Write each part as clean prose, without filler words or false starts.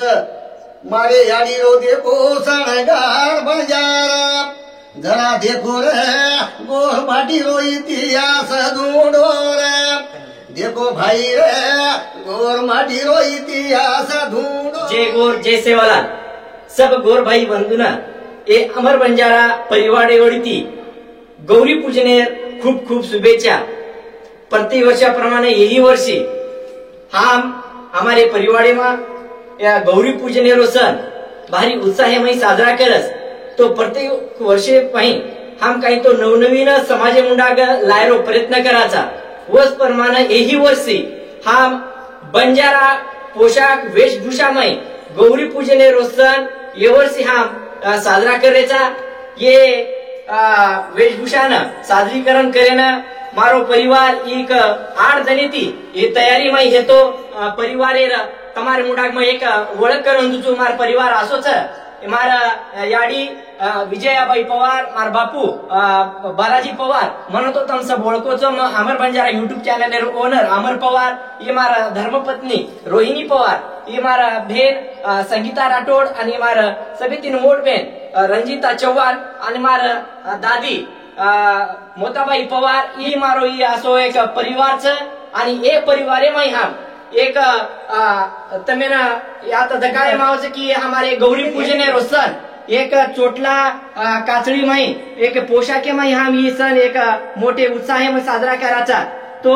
मारे याड़ी रो देखो सणगार बंजारा जरा देखो रे गोर भाटी रो इतिहास ढूंढो रे देखो भाई रे गोर माटी रो इतिहास ढूंढो। जय गोर जय सेवालाल सब गोर भाई बंधुना ए अमर बंजारा परिवार एवढी गौरी पूजनेर खूप खूप शुभेच्छा। प्रतिवर्षाप्रमाणे यही वर्षी हम हमारे परिवार में या गौरी पूजनेरो सण भारी उत्साहमय साजरा करस। तो प्रत्येक वर्षे पाही हम काही तो नवनवीन समाज मुंडाग लायरो प्रयत्न कराचा वस प्रमाणे यही वर्षी हम बंजारा पोशाख वेशभूषामय गौरी पूजनेरो सण ये वर्षी हम साजरा करायचा। ये वेशभूषानं सादरीकरण करेना मारो परिवार एक 8 जणी ती ये तयारी में हे तो परिवार તમારે મુડાગમાં એક ઓળખ કરવાનું છું માર પરિવાર આસો છે મારા યાડી વિજયાભાઈ પવાર માર બાપુ બાલાજી પવાર મને તો તમે सब ઓળખો છો। અમર બંજારા YouTube ચેનલ નો ઓનર અમર પવાર ये મારા ધર્મપત્ની રોહિણી પવાર ये મારા બેન સંગીતા રાઠોડ અને મારા સબીતીન મોડ બેન રંજીતા ચૌહાણ અને મારા દાદી મોતાબાઈ પવાર ये મારો ये આસો એક પરિવાર છે અને એ પરિવારેમાં हम एक तमेना आता दकाळे मावच की हमारे गौरी पूजन है रोसन एक चोटला काचड़ी माई एक पोशाके माई हम ये सन एक मोठे उत्साह में साजरा कराचा। तो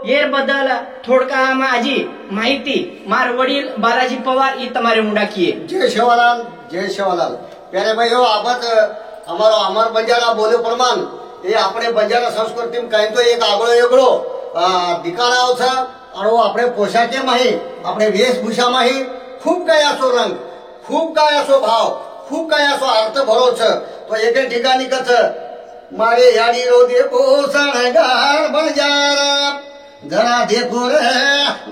ये बदल थोडका माझी माहिती मार वडील बालाजी पवार ये तमारे मुंडा किए। जय शेवालाल प्यारे भाई हो आपत हमारो अमर बंजारा बोले प्रमाण ये अपने बंजारा संस्कृति में कहीं तो एक आगळो एकड़ो दिखाणाव छ आणि आपले पोशाखे माही आपले वेशभूषा माही खूप काय असो रंग खूप काय असो भाव खूप काय असो अर्थ भरो छ। तो एके ठिकाणी कच मारे याडी रो देखो सणगार बंजारा जरा देखो रे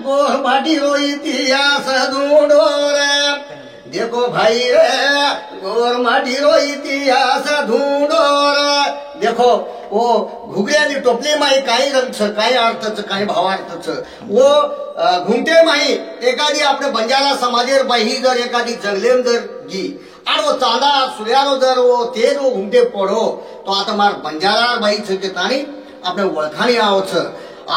गोर भाटी रो इतिहास ढूंढो रे देखो भाई रे गोर माटी रो इतिहास ढूंढो रे। देखो वो घुगऱ्यानी टोपली माही काही रंग छ काही अर्थ छ काही भावार्थ छ वो घुमटे माही एखादी आपले बंजारा समाजेर बाही जर एखादी जंगलेम जर गी आणि वो चांदा सूर्यारो जर वो तेज वो घुमटे पडो तो आता मार बंजारा बाई छ के ताणी आपले ओळखाणी आव छ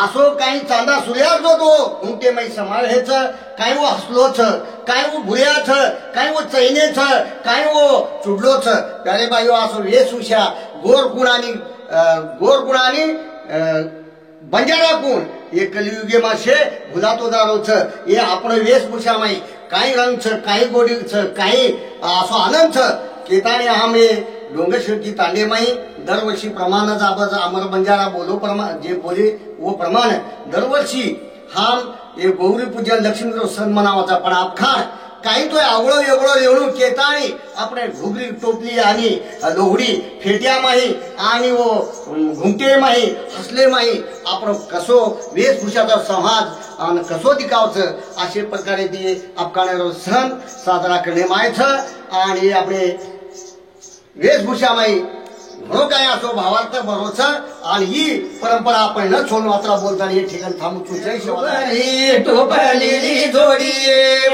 आसो काही चांदा सूर्यार जो तो घुमटे माही समाळे छ काही वो हसलो छ काही वो भुर्या छ काही वो चैने छ काही वो चुडलो छ। प्यारे भाईओ आसो वेशभूषा गोर गुणानी बंजारा गुण ये कलियुगे में से भुलातो दारो छ ये आपण वेशभूषा में काही रंग छ काही गोडी छ काही असो आनंद छ केताने हम ये डोंगरशिरकी तांडे में दरवर्षी प्रमाण जाबज अमर बंजारा बोलो प्रमाण जे बोले वो प्रमाण दरवर्षी हम ये गौरी पूजन लक्ष्मी सण मनावाचा पण आपखा काही तो आवळो वेगळो येऊन केताणी आपणे घुगरी टोपली आणि लोहडी फेट्या माही आणि वो घुमटे माही हसले माही आपण कसो वेशभूषाचा समाज आणि कसो दिखावचं अशा प्रकारे ती आपकाणेरो सण साजरा करणे मायच आणि आपले वेशभूषा माही म्हणून काय असो भावार्थ भरोच आणि ही परंपरा आपण न सोडून वाचला बोलताना हे ठिकाण थांबू जय शिवाजी टोपलेली जोडी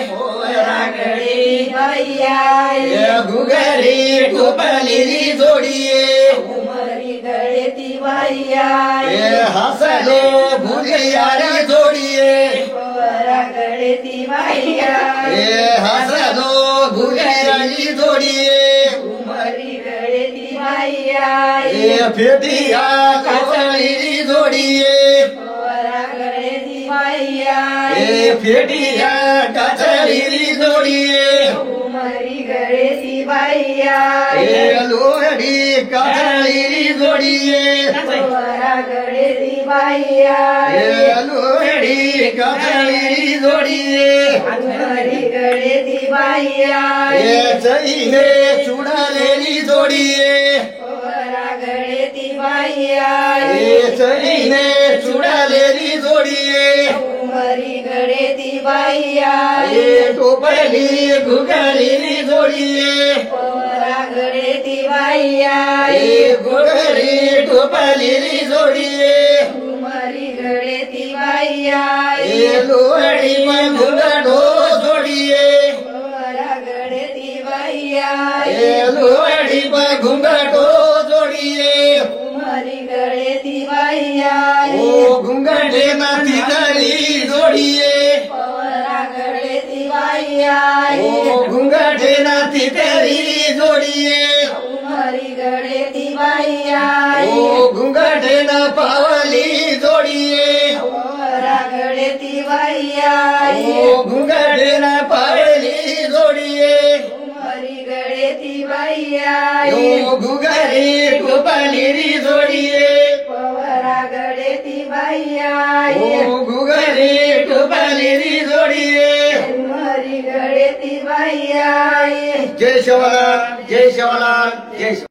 पोरागडी बाईया घुगरी टोपलेली जोडी उमरी गळे ती बाईया हसलो भुरियारी जोडी पोरागडी ती बाईया हसलो भुरियारी जोडी उमरी गळे ती बाईया फेटिया काचळी जोडी पोरागडी ती बाईया फेटिया काचळी जोडी उमरी गळे ती बाईया लोहडी काचळी जोडी पोरागडी ती बाईया लोहडी काचळी जोडी उमरी गळे ती बाईया चैने चुडलेली जोडी पोरागडी ती बाईया चैने चुडलेली जोडी उमरी गळे ती बाईया टोपली घुगरीली जोडी पोरागडी ती बाईया घुगरी टोपलेली जोडी उमरी गळे ती बाईया लोहडी घुगडो जोडी घुंगटो जोडिये कुमारी गळे ती बाई आई ओ घुंगटे नाती गळी जोडिये पवरा गळे ती बाई आई ओ घुंगटे नाती तेरी जोडिये कुमारी गळे ती बाई आई ओ घुंगटे ना पावली जोडिये पवरा गळे ती बाई आई ओ घुंगटे ना पावली जोडिये कुमारी गळे ती बाई आई ओ घुगरी गोपाली जोडिये पवरा गळे ती बाई आई ओ घुगरी गोपाली जोडिये कुमारी गळे ती by I Jai Shivlal Jai Shivlal Jai Shiv